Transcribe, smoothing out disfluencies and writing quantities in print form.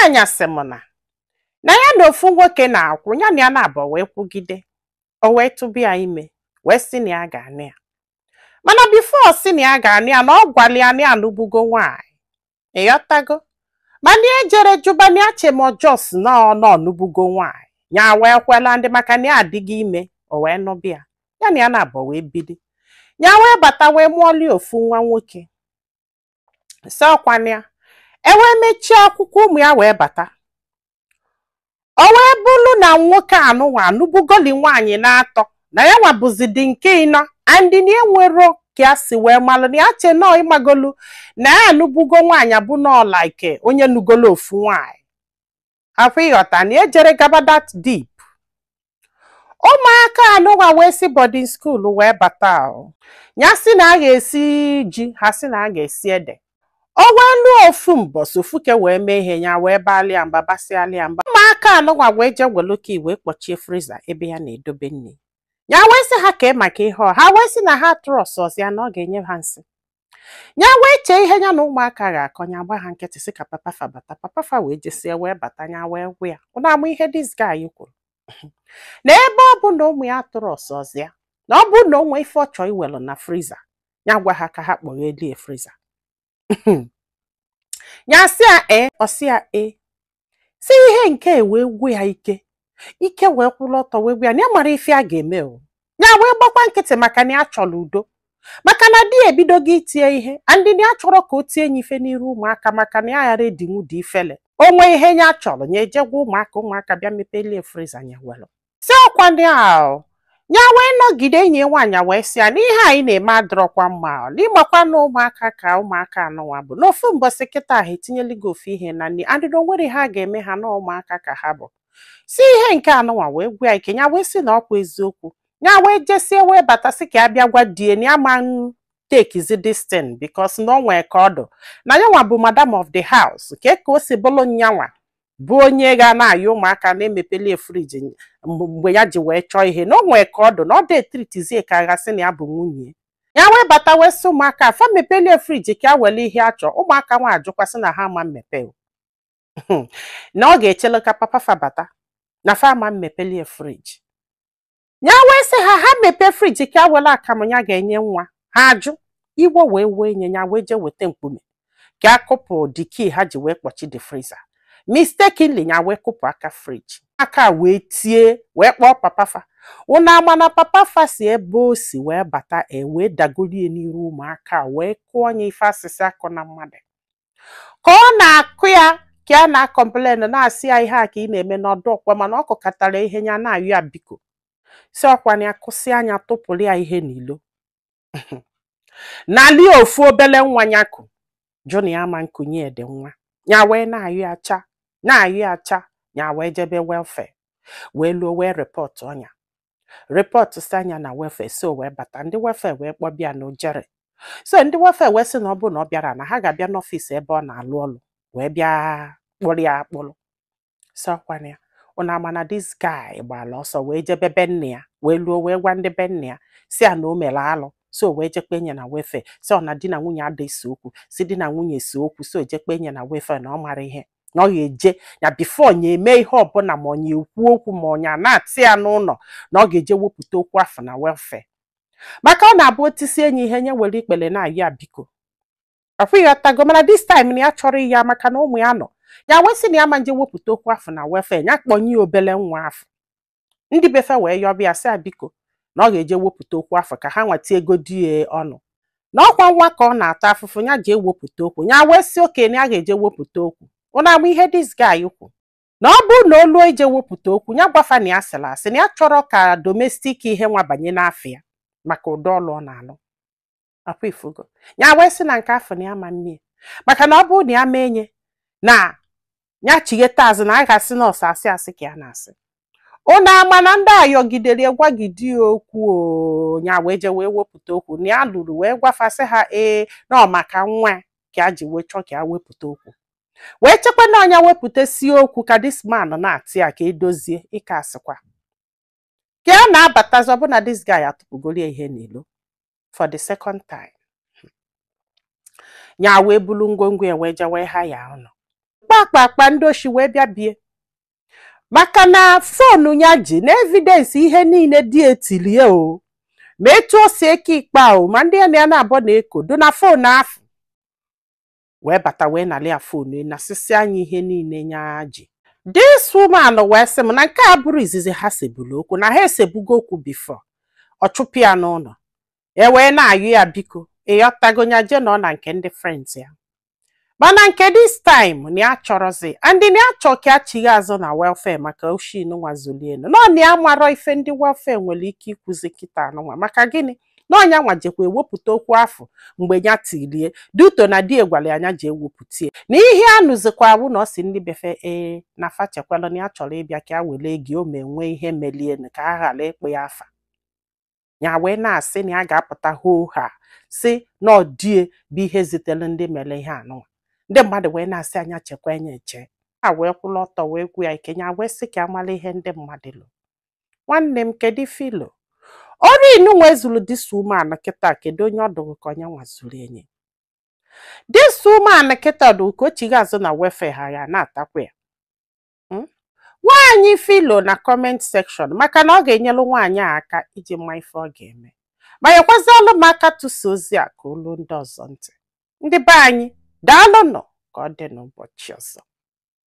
nwaanyị sị m na ya na ofu nwoke na-akwụ ya na ya na-abọ wee kwugide o wee tụba ya ime wee sị na ya ga-anụ ya mana bifo sị na ya ga-anụ ya na ọ gwala ya na ya anụbugo nwaanyị ịghọtago mana ejere juba na ya chemo jos na ọ nụbugo nwaanyị ya wee kwela ndị maka na ya adịghị ime o wee nụbịa ya na ya na-abọ wee bidi ya wee bata wee mụọli ofu nwa nwoke sị ọkwana ya ewee mechie akwụkwọ ụmụ ya wee bata o wee bụrụ na nwoke anụnwa anụbugoli nwaanyị na-atọ na ya nwabụzi dị nke ịnọ andị na enwero ka ya si wee malụ na ya che nọọ ịmagolu na ya anụbugo nwaanyị abụ n'ọla ike onye nugolo ofu nwaanyị afọ ịghọta na ejere gaba that deep ụmụaka anụnwa wee si boarding school wee bata ya si na a ga-esi ji ha si na a ga-esi ede o wee lụọ ofu mbọsị ofuke wee mee ihe ya wee balịa mba basịalịa mba ụmụaka anụnwa wee je weloka wee kpọchie friza ebe ya na-edobe nri ya wee sị ha kee maka ihe ha wee sị na ha tụrụ ọsọsọ ya na ọ ga-enye ha nsị ya wee chee ihe ya na ụmụaka ga-akọ ya gba ha nkịtị sị ka papafa bata papafa wee jesie wee bata ya wee gwụ ya ụna amụ ihe this guy kwuru na ebe ọ bụ na ụmụ ya tụrụ ọsọsọ ya na ọ bụ na o nwee ife ọ chọọ iwelu na friza ya gwa ha ka ha kpọghelie friza ya sị ya ọsị ya si ihe nke wee gwu ya ike wee kwụrụ ọtọ wee gwu ya na ya mara ife a ga-eme o ya wee gbakwa nkịtị maka na ya chọrọ udo maka na di ebidogo itie ihe andị na ya chọrọ ka o tie ya ife n'iru ụmụaka maka na ya ghara edinwu dị ifele onwe ihe ya chọrọ ya ejegwa ụmụaka bịa mepelie friza ya welu si ọkwa ndị ahụ ya wee nọgide enyi nwaanyị wee sị ya na ihe anyị na-eme adọrọkwa mma n'ịgbakwa na ụmụaka ka ụmụaka anụnwa bụ n'ofu mbọsị kịta ahụ etinyela gị ofu ihe na nri andị na onwere ha ga-eme ha na ụmụaka ka ha bụ si ihe nke anụnwa wee gwa ya ike ya wee sị na ọkwa eziokwu ya wee jesie wee bata sị ka ya bịa gwa die na ya ma tekizi destin bikos na o nwee ka ọdụ na yanwa bụ madam of the house ka o si bụrụ nyanwa bụ onye ga na-ayọ ụmụaka na-emepeli friji mgbe ya ji wee chọọ ihe na o nwee ka ọdụ na ọ dị etritizie ka aghasị na ya bụ nwunye ya wee bata wee sị ụmụaka afa mepelie friji ka ya were ihe a chọọ ụmụaka nwa ajụkwasị na ha ma mmepe na ọ ga-echele ka papa fa bata na fa ma mmepelie friji ya wee sị ha mepee friji ka ya were akamụ ya ga-enye nwa ha ajụ iwe wee wee nye ya wee jee weta mkpume ka akụpụ diki ha ji wee kpọchi the freezer mistakenly ya wee kụpụ aka friji aka wee tie wee kpọọ papafa ụna ama na papafa si ebe o si wee bata wee dagolie n'iru ụmụaka wee kụọ ya ife asịsị akụ na mmadụ ka ọ na-akụ ya ka ya na-akọmplen na-asị ya ihe a ka ị na-eme n'ọdụ ọkwa mana ọ kụkọtara ihe ya na-ayụ ya biko si ọkwa ya kụsị anya tụpụrụ ya ihe n'ilo n'ali ofu obele nwa ya kụ jụ na ya ma nkunye ede nwa ya wee na-ayụ ya cha ya wee jebe welfare wee luo wee repọtụ ọnya repọtụ si anya na welfare so wee bata ndị welfare wee kpọbịa na ojere so ndị welfare wee sị na ọ bụ na ọ bịara na ha ga-abịa n'ọfịs ebe ọ na-alụ ọrụ wee bịa kpụrụ ya akpụrụ so ọkwana ya ụna ama na this guy gbara ọsọ wee jebe be nne ya wee luo wee gwa ndị be nne ya si ya na o mere alụ so wee jekpe nye na welfare si ọ na di na nwunye ada esi okwu si di na nwunye esi okwu so jekpe nye na welfare na ọ mara ihe na ọ ga-eje ya bifo nye eme ihe ọbụla ma onye ekwu okwu ma onye na-atị ya n'ụlọ na ọ ga-eje wepụta okwu afọ na welfare maka ọ na-abụ otisi enyi ihe nye were ikpele na ya biko ọfụghọtago mana this time na ya chọrọ ya maka na ụmụ ya nọ ya wee sị na ya ma nje wepụta okwu afọ na welfare ya kpọnye obele nwa afọ ndị befe wee yọbịa sị biko na ọ ga-eje wepụta okwu afọ ka ha nweta ego die ọnụ na ọkwa nwa ka ọ na-ata afụfụ ya ji ewepụta okwu ya wee sị okenye ya ga-eje wepụta okwu ụna ama ihe this guy kwu na ọ bụrụ na olu eje wepụta okwu ya gwafa na ya sịrị asị na ya chọrọ ka domestik ihe nwa banye n'afọ ya maka ụdọ ọlụ ọ na-alụ akwa ifugo ya wee sị na nke afọ na ya ma nne maka na ọ bụrụ na ya mee nye na ya chigheta azụ na a ga-asị na ọsọ asị ka ya na-asị ụna ama na ndị ayọgidere gwagidi okwu ya wee je wee wepụta okwu na ya lụrụ wee gwafasị ha na ọ maka nwa ka a ji wee chọọ ka ya wepụta okwu wee chekwa na ọnya wepụta si okwu ka this man na-atị ya ka edozie ịka asịkwa ka ya na-abatazi ọbụna this guy atụpụgoro ihe n'ilo for the second time ya wee bulu ngwongwo ya wee je wee ha ya ọnụ akpa ndị oshi wee bịa bie maka na fonu ya ji na evidence ihe niile dị etilie o ma etu o si eke ikpe o ma ndị ya na-abọ na-ekodo na fonu afụ wee bata wee nali ya fonu na sisi anya ihe niile nya ji. This woman wee sị m na nke a bụrụ izizi ha sebulu okwu na ha esebugo okwu before ọ chụpụ ya n'ụlọ wee na-ayụ ya biko ịghọtago nya je nọ na nke ndị friends ya mana nke this time na ya chọrọzi ndị na ya chọ ka achịghị azụ na welfare maka oshin nwazolienu nọ na ya marọ ife ndị welfare nwere ike ikwuzi kịta anụnwa maka gịnị n'ọnya nwa jekwa ewepụta okwu afọ mgbe ya tilie duto na di egwala anya ji ewepụtie na ihe anụzikwa awụ na ọ si ndị befe na fachekwala na ya chọrọ ịbịa ka ya wele gị o menwe ihe melienu ka a ghara ịkpụ ya afa ya wee na-asị na ya ga-apụta hoo ha si na ọdie bụ ihe zitere ndị mere ihe anụnwa ndị mmadụ wee na-asị anya chekwa enye eche ha wee kwụla ọtọ wee gwu ya ike ya wee sị ka amala ihe ndị mmadụ lụ. Nwanne m kedu filo ọrụ inu nwezulu this woman kịta kedu onye ọdụ ka onye nwazuru enye this woman kịta ọdụ ka o chighi azụ na welfare ha ya na-atakwa ya nwaanyị filo na comment section maka na ọ ga-enyelu nwaanyị a aka iji mma ife ọ ga-eme ma nyekwazịalụ m aka tụsa ozi a ka olu ndị ọzọ ntị. Ndị be anyị daalụ nọ ka ọ dị n'ụbọchị ọzọ.